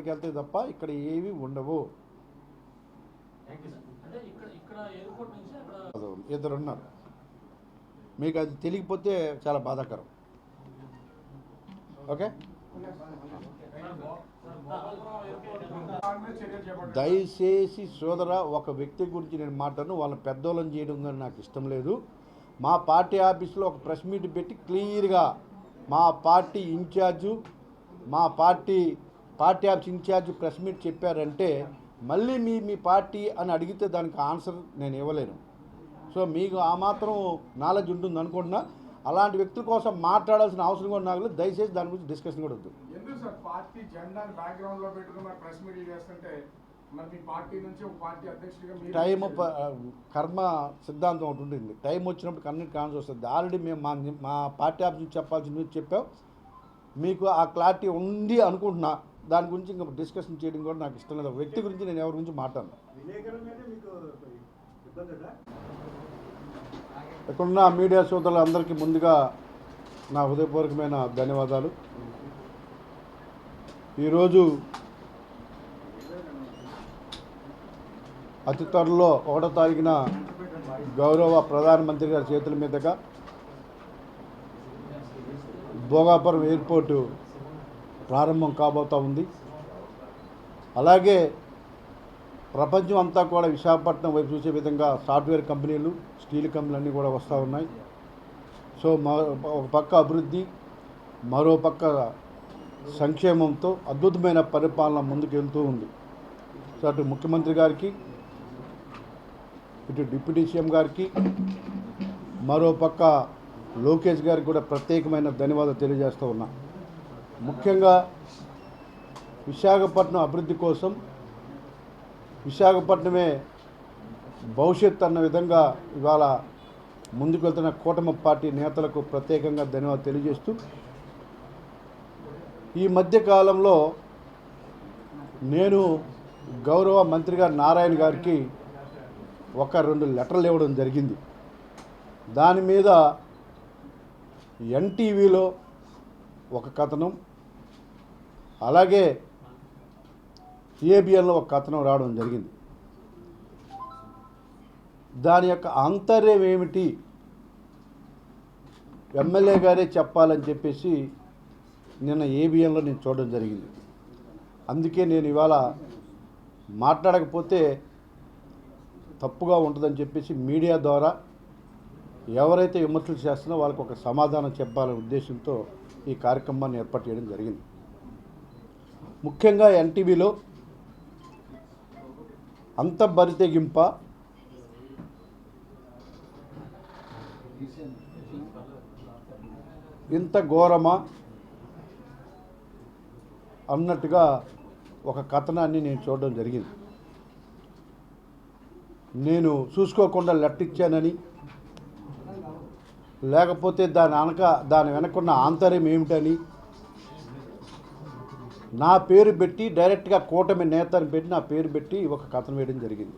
అక్కడికి వెళ్తే తప్ప ఇక్కడ ఏవి ఉండవు. ఇద్దరు ఉన్నారు, మీకు అది తెలియకపోతే చాలా బాధాకరం. ఓకే, దయచేసి సోదర ఒక వ్యక్తి గురించి నేను మాట్లాడను, వాళ్ళని పెద్దోళ్ళని చేయడం కానీ నాకు ఇష్టం లేదు. మా పార్టీ ఆఫీస్లో ఒక ప్రెస్ మీట్ పెట్టి క్లియర్గా మా పార్టీ ఇన్ఛార్జు, మా party office incharge press meet చెప్పారంటే మళ్ళీ మీ పార్టీ అని అడిగితే దానికి ఆన్సర్ నేను ఇవ్వలేను. సో మీకు ఆ మాత్రం నాలెడ్జ్ ఉంటుంది అనుకుంటున్నా. అలాంటి వ్యక్తుల కోసం మాట్లాడాల్సిన అవసరం కూడా నాకు లేదు. దయచేసి దాని గురించి డిస్కషన్ కూడా వద్దు. ఎందుకు సార్ పార్టీ జెండాని బ్యాక్గ్రౌండ్లో పెట్టుకున్న ప్రెస్ మీట్లు చేస్తుంటే మరి మీ పార్టీ నుంచి ఒక పార్టీ అధ్యక్షుడిగా టైం కర్మ సిద్ధాంతం ఒకటి ఉంటుంది. టైం వచ్చినప్పుడు కన్నిటి కావాల్సి వస్తుంది. ఆల్రెడీ మేము మా పార్టీ ఆఫీస్ నుంచి చెప్పాల్సిన మీరు చెప్పాం, మీకు ఆ క్లారిటీ ఉంది అనుకుంటున్నా. దాని గురించి ఇంకా డిస్కషన్ చేయడం కూడా నాకు ఇష్టం లేదు. వ్యక్తి గురించి నేను ఎవరి గురించి మాట్లాడను. ఇక్కడున్న మీడియా సోదరులందరికీ ముందుగా నా హృదయపూర్వకమైన ధన్యవాదాలు. ఈరోజు అతి త్వరలో 1వ తారీఖున గౌరవ ప్రధానమంత్రి గారి చేతుల మీదుగా భోగాపురం ఎయిర్పోర్టు ప్రారంభం కాబోతూ ఉంది. అలాగే ప్రపంచం అంతా కూడా విశాఖపట్నం వైపు చూసే విధంగా సాఫ్ట్వేర్ కంపెనీలు, స్టీల్ కంపెనీలు అన్నీ కూడా వస్తూ ఉన్నాయి. సో ఒక పక్క అభివృద్ధి, మరో పక్క సంక్షేమంతో అద్భుతమైన పరిపాలన ముందుకు వెళ్తూ ఉంది. సో అటు ముఖ్యమంత్రి గారికి, ఇటు డిప్యూటీ సీఎం గారికి, మరో పక్క లోకేష్ గారికి కూడా ప్రత్యేకమైన ధన్యవాదాలు తెలియజేస్తూ ఉన్నా. ముఖ్యంగా విశాఖపట్నం అభివృద్ధి కోసం, విశాఖపట్నమే భవిష్యత్ అన్న విధంగా ఇవాళ ముందుకు వెళ్తున్న కూటమి పార్టీ నేతలకు ప్రత్యేకంగా ధన్యవాదాలు తెలియజేస్తూ, ఈ మధ్యకాలంలో నేను గౌరవ మంత్రి గారు నారాయణ గారికి 1-2 లెటర్లు ఇవ్వడం జరిగింది. దాని మీద ఎన్టీవీలో ఒక కథనం, అలాగే ఏబిఎన్లో ఒక కథనం రావడం జరిగింది. దాని యొక్క ఆంతర్యం ఏమిటి ఎమ్మెల్యే గారే చెప్పాలని చెప్పేసి నిన్న ఏబిఎన్లో నేను చూడడం జరిగింది. అందుకే నేను ఇవాళ మాట్లాడకపోతే తప్పుగా ఉంటుందని చెప్పేసి మీడియా ద్వారా ఎవరైతే విమర్శలు చేస్తున్నారో వాళ్ళకి ఒక సమాధానం చెప్పాలనే ఉద్దేశంతో ఈ కార్యక్రమాన్ని ఏర్పాటు చేయడం జరిగింది. ముఖ్యంగా ఎన్టీవీలో అంత బరితెగింప, ఇంత ఘోరమా అన్నట్టుగా ఒక కథనాన్ని నేను చూడడం జరిగింది. నేను చూసుకోకుండా లెటర్ ఇచ్చానని, లేకపోతే దాని వెనకున్న ఆంతర్యం ఏమిటని నా పేరు పెట్టి డైరెక్ట్గా కూటమి నేతని పెట్టి నా పేరు పెట్టి ఒక కథనం వేయడం జరిగింది.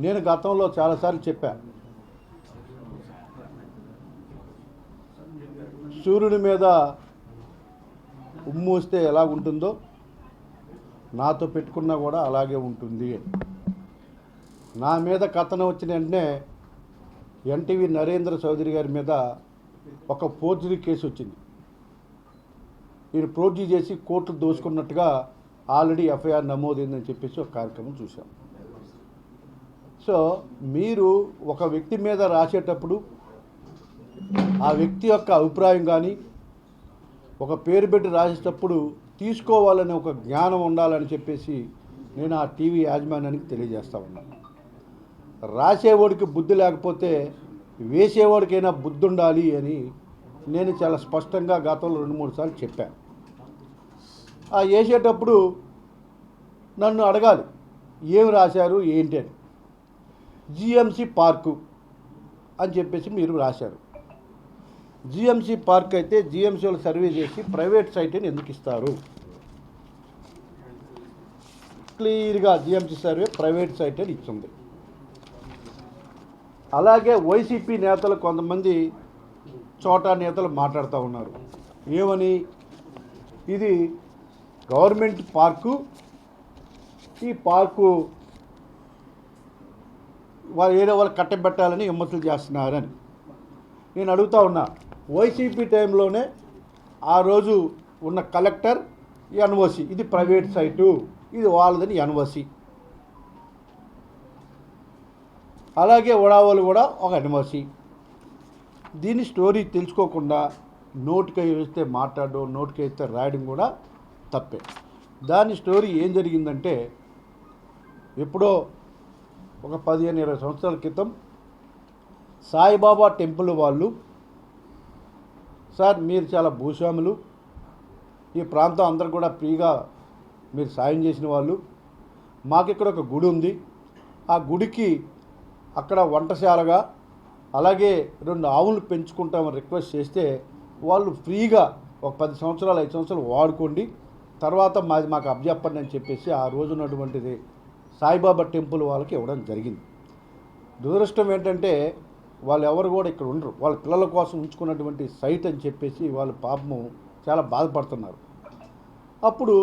నేను గతంలో చాలాసార్లు చెప్పాను, సూర్యుడి మీద ఉమ్మూస్తే ఎలా ఉంటుందో నాతో పెట్టుకున్నా కూడా అలాగే ఉంటుంది. నా మీద కథనం వచ్చిన వెంటనే ఎన్టీవీ నరేంద్ర చౌదరి గారి మీద ఒక ఫోర్జరీ కేసు వచ్చింది. ఈయన ఫోర్జరీ చేసి కోర్టు దోసుకున్నట్టుగా ఆల్రెడీ ఎఫ్ఐఆర్ నమోదైందని చెప్పేసి ఒక కార్యక్రమం చూసాం. సో మీరు ఒక వ్యక్తి మీద రాసేటప్పుడు ఆ వ్యక్తి యొక్క అభిప్రాయం కానీ ఒక పేరు పెట్టి రాసేటప్పుడు తీసుకోవాలనే ఒక జ్ఞానం ఉండాలని చెప్పేసి నేను ఆ టీవీ యాజమాన్యానికి తెలియజేస్తా ఉన్నాను. రాసేవాడికి బుద్ధి లేకపోతే వేసేవాడికైనా బుద్ధి ఉండాలి అని నేను చాలా స్పష్టంగా గతంలో 2-3 సార్లు చెప్పాను. ఆ వేసేటప్పుడు నన్ను అడగాలి ఏం రాశారు ఏంటి అని. జిఎంసి పార్కు అని చెప్పేసి మీరు రాశారు. జిఎంసి పార్క్ అయితే జిఎంసి వాళ్ళు సర్వే చేసి ప్రైవేట్ సైట్ని ఎందుకు ఇస్తారు? క్లియర్గా జిఎంసి సర్వే ప్రైవేట్ సైట్ అని ఇచ్చింది. అలాగే వైసీపీ నేతలు కొంతమంది చోటా నేతలు మాట్లాడుతూ ఉన్నారు. ఏమని? ఇది గవర్నమెంట్ పార్కు, ఈ పార్కు వాళ్ళు ఏదో వాళ్ళు కట్టబెట్టాలని విమర్శలు చేస్తున్నారని నేను అడుగుతా ఉన్నా. వైసీపీ టైంలోనే ఆ రోజు ఉన్న కలెక్టర్ ఎన్ఓసి, ఇది ప్రైవేట్ సైటు, ఇది వాళ్ళదని ఎన్ఓసి. అలాగే ఉడావాళ్ళు కూడా ఒక ఎన్ఓసి. దీని స్టోరీ తెలుసుకోకుండా నోటికి వేస్తే మాట్లాడడం, నోటికి వేస్తే రాయడం కూడా తప్పే. దాని స్టోరీ ఏం జరిగిందంటే, ఎప్పుడో ఒక 15-20 సంవత్సరాల క్రితం సాయిబాబా టెంపుల్ వాళ్ళు, సార్ మీరు చాలా భూస్వాములు, ఈ ప్రాంతం అందరూ కూడా ఫ్రీగా మీరు సాయం చేసిన వాళ్ళు, మాకు ఇక్కడ ఒక గుడి ఉంది, ఆ గుడికి అక్కడ వంటశాలగా అలాగే 2 ఆవులు పెంచుకుంటామని రిక్వెస్ట్ చేస్తే వాళ్ళు ఫ్రీగా ఒక 10 సంవత్సరాలు 5 సంవత్సరాలు వాడుకోండి, తర్వాత మాకు అప్పచెప్పండి అని చెప్పేసి ఆ రోజు ఉన్నటువంటిది సాయిబాబా టెంపుల్ వాళ్ళకి ఇవ్వడం జరిగింది. దురదృష్టం ఏంటంటే వాళ్ళు ఎవరు కూడా ఇక్కడ ఉండరు, వాళ్ళ పిల్లల కోసం ఉంచుకున్నటువంటి సైట్ అని చెప్పేసి వాళ్ళు పాపము చాలా బాధపడుతున్నారు. అప్పుడు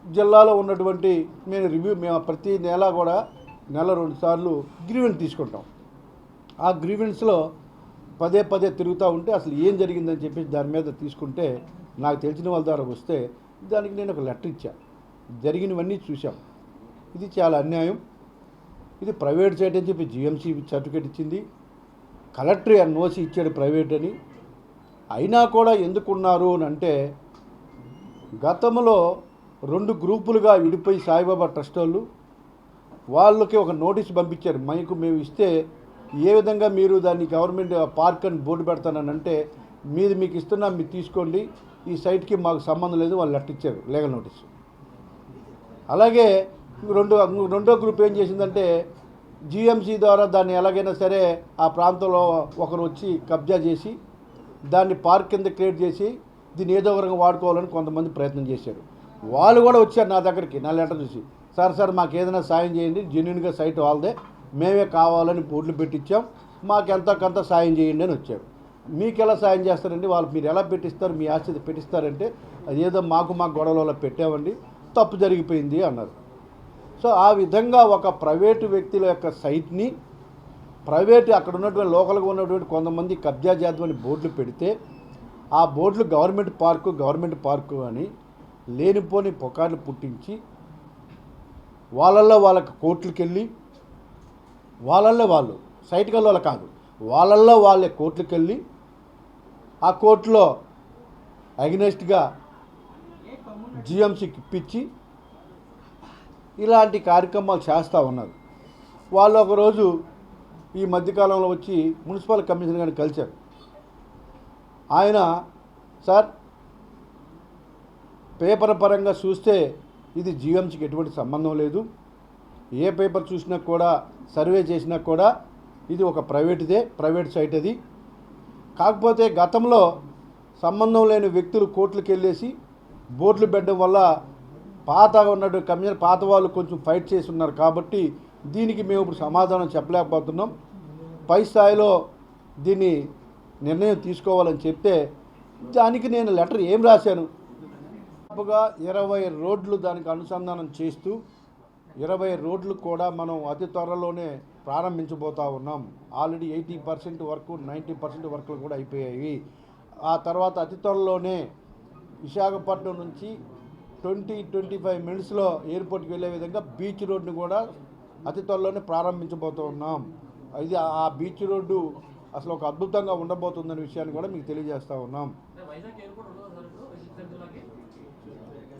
జిల్లాలో ఉన్నటువంటి మేము ప్రతి నెల కూడా నెల 2 సార్లు గ్రీవెన్స్ తీసుకుంటాం. ఆ గ్రీవెన్స్లో పదే తిరుగుతూ ఉంటే అసలు ఏం జరిగిందని చెప్పేసి దాని మీద తీసుకుంటే నాకు తెలిసిన వాళ్ళ ద్వారా వస్తే దానికి నేను ఒక లెటర్ ఇచ్చాను. జరిగినవన్నీ చూసాం. ఇది చాలా అన్యాయం, ఇది ప్రైవేట్ సైట్ అని చెప్పి జిఎంసీ సర్టిఫికేట్ ఇచ్చింది, కలెక్టర్ ఎన్ఓసి ఇచ్చాడు ప్రైవేట్ అని. అయినా కూడా ఎందుకున్నారు అని అంటే, గతంలో 2 గ్రూపులుగా విడిపోయి సాయిబాబా ట్రస్ట్ వాళ్ళకి ఒక నోటీస్ పంపించారు. మేము ఇస్తే ఏ విధంగా మీరు దాన్ని గవర్నమెంట్ పార్క్ అని బోర్డు పెడతానని అంటే, మీకు ఇస్తున్నా, మీరు తీసుకోండి, ఈ సైట్కి మాకు సంబంధం లేదు, వాళ్ళు లెటర్ ఇచ్చారు, లీగల్ నోటీస్. అలాగే రెండో గ్రూప్ ఏం చేసిందంటే, జిఎంసీ ద్వారా దాన్ని ఎలాగైనా సరే ఆ ప్రాంతంలో ఒకరు వచ్చి కబ్జా చేసి దాన్ని పార్క్ కింద క్రియేట్ చేసి దీన్ని ఏదో ఒకరికి వాడుకోవాలని కొంతమంది ప్రయత్నం చేశారు. వాళ్ళు కూడా వచ్చారు నా దగ్గరికి, నా లెటర్ చూసి, సార్ మాకు ఏదైనా సాయం చేయండి, జెన్యున్గా సైట్ వాళ్ళదే, మేమే కావాలని బోర్డులు పెట్టించాం, మాకు కొంత సాయం చేయండి అని వచ్చారు. మీకు ఎలా సాయం చేస్తారండి, వాళ్ళు మీరు ఎలా పెట్టిస్తారు, మీ ఆస్తి పెట్టిస్తారంటే అదేదో మాకు గొడవలలో పెట్టామండి, తప్పు జరిగిపోయింది అన్నారు. సో ఆ విధంగా ఒక ప్రైవేటు వ్యక్తుల యొక్క సైట్ని అక్కడ ఉన్నటువంటి లోకల్గా ఉన్నటువంటి కొంతమంది కబ్జా చేద్దామని బోర్డులు పెడితే, ఆ బోర్డులు గవర్నమెంట్ పార్కు అని లేనిపోని పుకార్లు పుట్టించి వాళ్ళకి కోర్టులకు వెళ్ళి, వాళ్ళు సైట్ కల్లోల కాదు, వాళ్ళే కోర్టులకు వెళ్ళి ఆ కోర్టులో అగెనెస్ట్గా జిఎంసీకి ఇప్పించి ఇలాంటి కార్యక్రమాలు చేస్తూ ఉన్నారు. వాళ్ళు ఒకరోజు ఈ మధ్యకాలంలో వచ్చి మున్సిపల్ కమిషనర్ గారిని కలిశారు. ఆయన, సార్ పేపర్ పరంగా చూస్తే ఇది జిఎంసీకి ఎటువంటి సంబంధం లేదు, ఏ పేపర్ చూసినా కూడా సర్వే చేసినా కూడా ఇది ఒక ప్రైవేట్ సైట్ అది. కాకపోతే గతంలో సంబంధం లేని వ్యక్తులు కోర్టులకు వెళ్ళేసి బోర్డులు పెట్టడం వల్ల పాత వాళ్ళు కొంచెం ఫైట్ చేసి ఉన్నారు కాబట్టి దీనికి మేము ఇప్పుడు సమాధానం చెప్పలేకపోతున్నాం, పై స్థాయిలో దీన్ని నిర్ణయం తీసుకోవాలని చెప్తే దానికి నేను లెటర్ ఏం రాశాను, 20 రోడ్లు దానికి అనుసంధానం చేస్తూ 20 రోడ్లు కూడా మనం అతి త్వరలోనే ప్రారంభించబోతూ ఉన్నాం. ఆల్రెడీ 80% వరకు 90% వర్కులు కూడా అయిపోయాయి. ఆ తర్వాత అతి త్వరలోనే విశాఖపట్నం నుంచి 20-25 మినిట్స్లో ఎయిర్పోర్ట్కి వెళ్ళే విధంగా బీచ్ రోడ్ని కూడా అతి త్వరలోనే ప్రారంభించబోతూ ఉన్నాం. ఇది ఆ బీచ్ రోడ్డు అసలు ఒక అద్భుతంగా ఉండబోతుందనే విషయాన్ని కూడా మీకు తెలియజేస్తూ ఉన్నాం.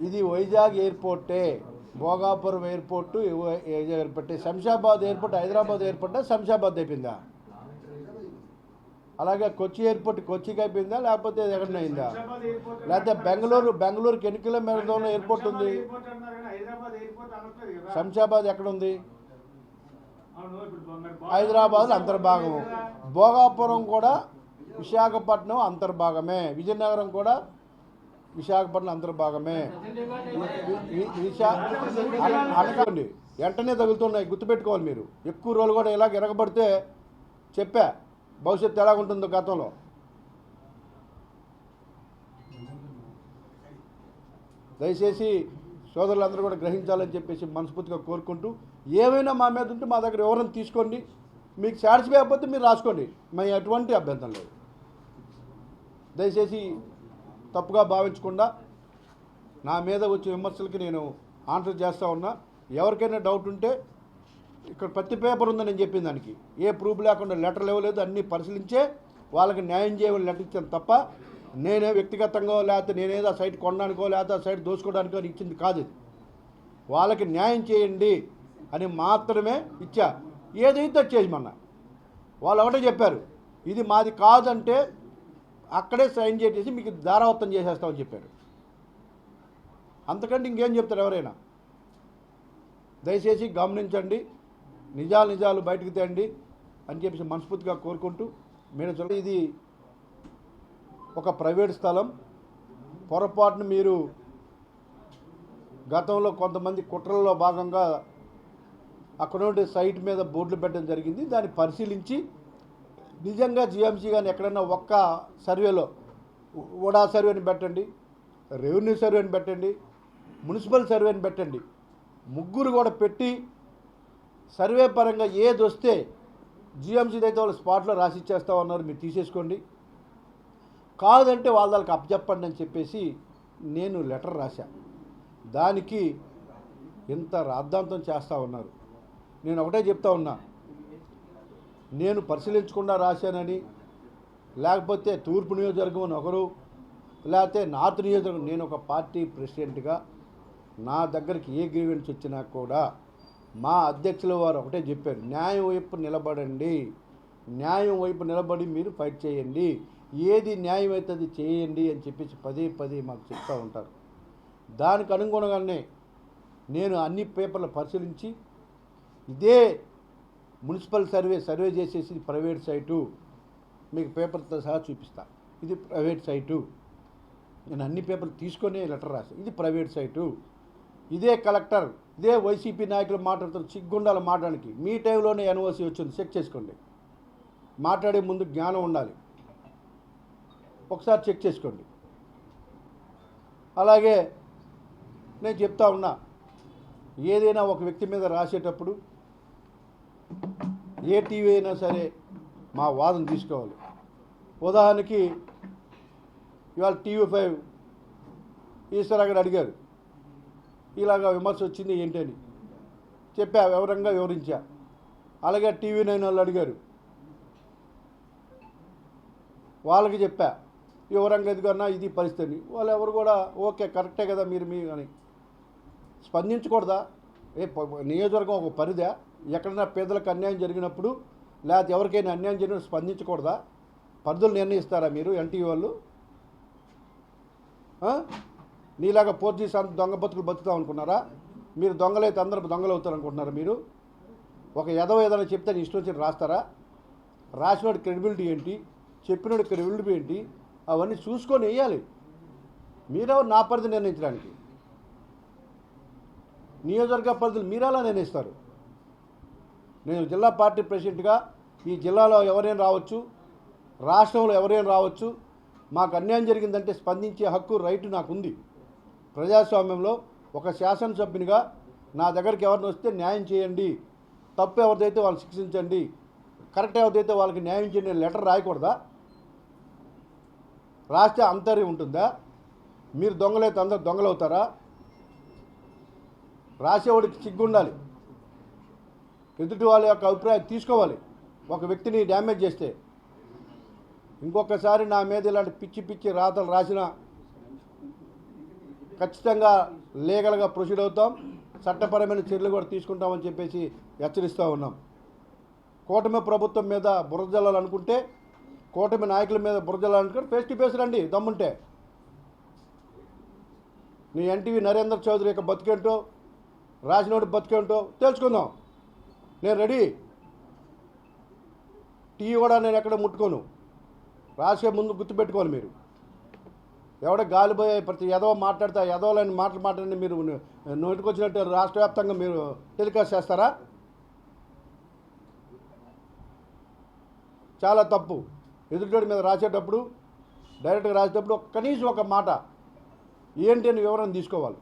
ఇది వైజాగ్ ఎయిర్పోర్టే, Bhogapuram airport airport, Shamshabad airport Hyderabad airport Shamshabad అయిపోయిందా, అలాగే కొచ్చి ఎయిర్పోర్ట్ కొచ్చికి అయిపోయిందా, లేకపోతే ఎక్కడ అయిందా, లేకపోతే బెంగళూరుకి ఎన్ని కిలోమీటర్ల దూరంలో ఎయిర్పోర్ట్ ఉంది, శంషాబాద్ ఎక్కడ ఉంది, హైదరాబాద్ అంతర్భాగము, భోగాపురం కూడా విశాఖపట్నం అంతర్భాగమే, విజయనగరం కూడా విశాఖపట్నం అంతర్భాగమే. అనుకోండి వెంటనే తగులుతున్నాయి, గుర్తుపెట్టుకోవాలి మీరు. ఎక్కువ రోజులు కూడా ఇలాగ ఎరగబడితే చెప్పా భవిష్యత్తు ఎలాగుంటుందో గతంలో. దయచేసి సోదరులందరూ కూడా గ్రహించాలని చెప్పేసి మనస్ఫూర్తిగా కోరుకుంటూ, ఏమైనా మా మీద ఉంటే మా దగ్గర ఎవరైనా తీసుకోండి, మీకు సాటిస్ఫై అయిపోతే మీరు రాసుకోండి, మేము ఎటువంటి అభ్యంతరం లేదు. దయచేసి తప్పుగా భావించకుండా నా మీద వచ్చే విమర్శలకి నేను ఆన్సర్ చేస్తూ ఉన్నా. ఎవరికైనా డౌట్ ఉంటే ఇక్కడ ప్రతి పేపర్ ఉందని నేను చెప్పిన దానికి ఏ ప్రూఫ్ లేకుండా లెటర్లు ఇవ్వలేదు, అన్నీ పరిశీలించే వాళ్ళకి న్యాయం చేయమని లెటర్ ఇచ్చాను తప్ప నేనే వ్యక్తిగతంగా లేకపోతే నేనేదో ఆ సైట్ కొనడానికో లేకపోతే ఆ సైట్ దోచుకోవడానికో ఇచ్చింది కాదు. ఇది వాళ్ళకి న్యాయం చేయండి అని మాత్రమే ఇచ్చా. ఏదైతే చేయమన్నా వాళ్ళు ఒకటే చెప్పారు, ఇది మాది కాదంటే అక్కడే సైన్ చేసేసి మీకు ధారావత్తం చేసేస్తామని చెప్పారు. అంతకంటే ఇంకేం చెప్తారు ఎవరైనా? దయచేసి గమనించండి, నిజాలు బయటకు తేండి అని చెప్పేసి మనస్ఫూర్తిగా కోరుకుంటూ, మీరు ఇది ఒక ప్రైవేట్ స్థలం. పొరపాటున మీరు గతంలో కొంతమంది కుట్రల్లో భాగంగా అక్కడ ఉండే సైట్ మీద బోర్డులు పెట్టడం జరిగింది. దాన్ని పరిశీలించి నిజంగా జిఎంసీ కానీ ఎక్కడన్నా ఒక్క సర్వేలో ఓడా సర్వేని పెట్టండి, రెవెన్యూ సర్వేని పెట్టండి, మున్సిపల్ సర్వేని పెట్టండి, ముగ్గురు కూడా పెట్టి సర్వే పరంగా ఏది వస్తే జిఎంసీది అయితే వాళ్ళు స్పాట్లో రాసి ఇచ్చేస్తామన్నారు, మీరు తీసేసుకోండి, కాదంటే వాళ్ళకి అప్పచెప్పండి అని చెప్పేసి నేను లెటర్ రాశా. దానికి ఇంత రాద్ధాంతం చేస్తూ ఉన్నారు. నేను ఒకటే చెప్తా ఉన్నా, నేను పరిశీలించకుండా రాశానని, లేకపోతే తూర్పు నియోజకవర్గం అని ఒకరు, లేకపోతే నార్త్ నియోజకవర్గం, నేను ఒక పార్టీ ప్రెసిడెంట్గా నా దగ్గరికి ఏ గ్రీవెన్స్ వచ్చినా కూడా మా అధ్యక్షుల వారు ఒకటే చెప్పారు, న్యాయం వైపు నిలబడండి, న్యాయం వైపు నిలబడి మీరు ఫైట్ చేయండి, ఏది న్యాయం అవుతుంది చేయండి అని చెప్పేసి పదే మాకు చెప్తూ ఉంటారు. దానికి అనుగుణంగానే నేను అన్ని పేపర్లు పరిశీలించి ఇదే మున్సిపల్ సర్వే చేసేసి ప్రైవేట్ సైటు, మీకు పేపర్తో సహా చూపిస్తా, ఇది ప్రైవేట్ సైటు, నేను అన్ని పేపర్లు తీసుకొని లెటర్ రాశాను, ఇది ప్రైవేట్ సైటు, ఇదే కలెక్టర్, ఇదే వైసీపీ నాయకులు మాట్లాడుతున్నారు, సిగ్గుండాలి మాట్లాడానికి. మీ టైంలోనే ఎన్ఓసి వచ్చింది, చెక్ చేసుకోండి, మాట్లాడే ముందు జ్ఞానం ఉండాలి, ఒకసారి చెక్ చేసుకోండి. అలాగే నేను చెప్తా ఉన్నా, ఏదైనా ఒక వ్యక్తి మీద రాసేటప్పుడు ఏ టీవీ అయినా సరే మా వాదన తీసుకోవాలి. ఉదాహరణకి ఇవాళ TV5 ఈశ్వర గారు అడిగారు, ఇలాగా విమర్శ వచ్చింది ఏంటని చెప్పా, వివరంగా వివరించా. అలాగే TV9 వాళ్ళు అడిగారు, వాళ్ళకి చెప్పా వివరంగా, ఎదుగన్నా ఇది పరిస్థితి. వాళ్ళు ఎవరు కూడా ఓకే కరెక్టే కదా మీరు అని స్పందించకూడదా? నియోజకవర్గం ఒక పరిధా? ఎక్కడైనా పేదలకు అన్యాయం జరిగినప్పుడు లేకపోతే ఎవరికైనా అన్యాయం జరిగినప్పుడు స్పందించకూడదా? పరిధులు నిర్ణయిస్తారా మీరు ఎన్టీవీ వాళ్ళు? నీలాగా 4G దొంగ బతుకులు బతుకుతాం అనుకున్నారా? మీరు దొంగలైతే అందరూ దొంగలు అవుతారు అనుకుంటున్నారా? మీరు ఒక ఏదైనా చెప్తే నీ ఇష్టం వచ్చి రాస్తారా? రాసినోడి క్రెడిబిలిటీ ఏంటి, చెప్పినోడి క్రెడిబిలిటీ ఏంటి, అవన్నీ చూసుకొని వేయాలి. మీరెవరు నా పరిధి నిర్ణయించడానికి? నియోజకవర్గ పరిధులు మీరెలా నిర్ణయిస్తారు? నేను జిల్లా పార్టీ ప్రెసిడెంట్గా ఈ జిల్లాలో ఎవరైనా రావచ్చు, రాష్ట్రంలో ఎవరైనా రావచ్చు, మాకు అన్యాయం జరిగిందంటే స్పందించే హక్కు, రైటు నాకుంది. ప్రజాస్వామ్యంలో ఒక శాసనసభ్యునిగా నా దగ్గరికి ఎవరిని వస్తే న్యాయం చేయండి, తప్పు ఎవరిదైతే వాళ్ళని శిక్షించండి, కరెక్ట్ ఎవరిదైతే వాళ్ళకి న్యాయం చేయండి లెటర్ రాయకూడదా? రాస్తే అంతర్యం ఉంటుందా? మీరు దొంగలైతే అందరు దొంగలు అవుతారా? రాసేవాడికి సిగ్గుండాలి, ఎదుటి వాళ్ళ యొక్క అభిప్రాయం తీసుకోవాలి. ఒక వ్యక్తిని డ్యామేజ్ చేస్తే ఇంకొకసారి నా మీద ఇలాంటి పిచ్చి రాతలు రాసినా ఖచ్చితంగా లీగల్గా ప్రొసీడ్ అవుతాం, చట్టపరమైన చర్యలు కూడా తీసుకుంటామని చెప్పేసి హెచ్చరిస్తూ ఉన్నాం. కూటమి ప్రభుత్వం మీద బురద జల్లాలనుకుంటే, కూటమి నాయకుల మీద బురద జల్లాలనుకుంటే ఫేస్ టు ఫేస్ రండి దమ్ముంటే. నీ ఎన్టీవీ నరేంద్ర చౌదరి యొక్క బతికేంటో, రాసినోడి బతికేంటో తెలుసుకుందాం. నేను రెడీ. టీ కూడా నేను ఎక్కడ ముట్టుకోను. రాసే ముందు గుర్తుపెట్టుకోవాలి మీరు. ఎవడ గాలిపోయే ప్రతి ఎదవ మాట్లాడితే ఆ ఎదవలని మాట్లాడండి మీరు నోటికొచ్చినట్టు రాష్ట్ర వ్యాప్తంగా మీరు టెలికాస్ట్ చేస్తారా? చాలా తప్పు. ఎదుటివాడి మీద రాసేటప్పుడు, డైరెక్ట్గా రాసేటప్పుడు కనీసం ఒక మాట ఏంటి అని వివరణ తీసుకోవాలి.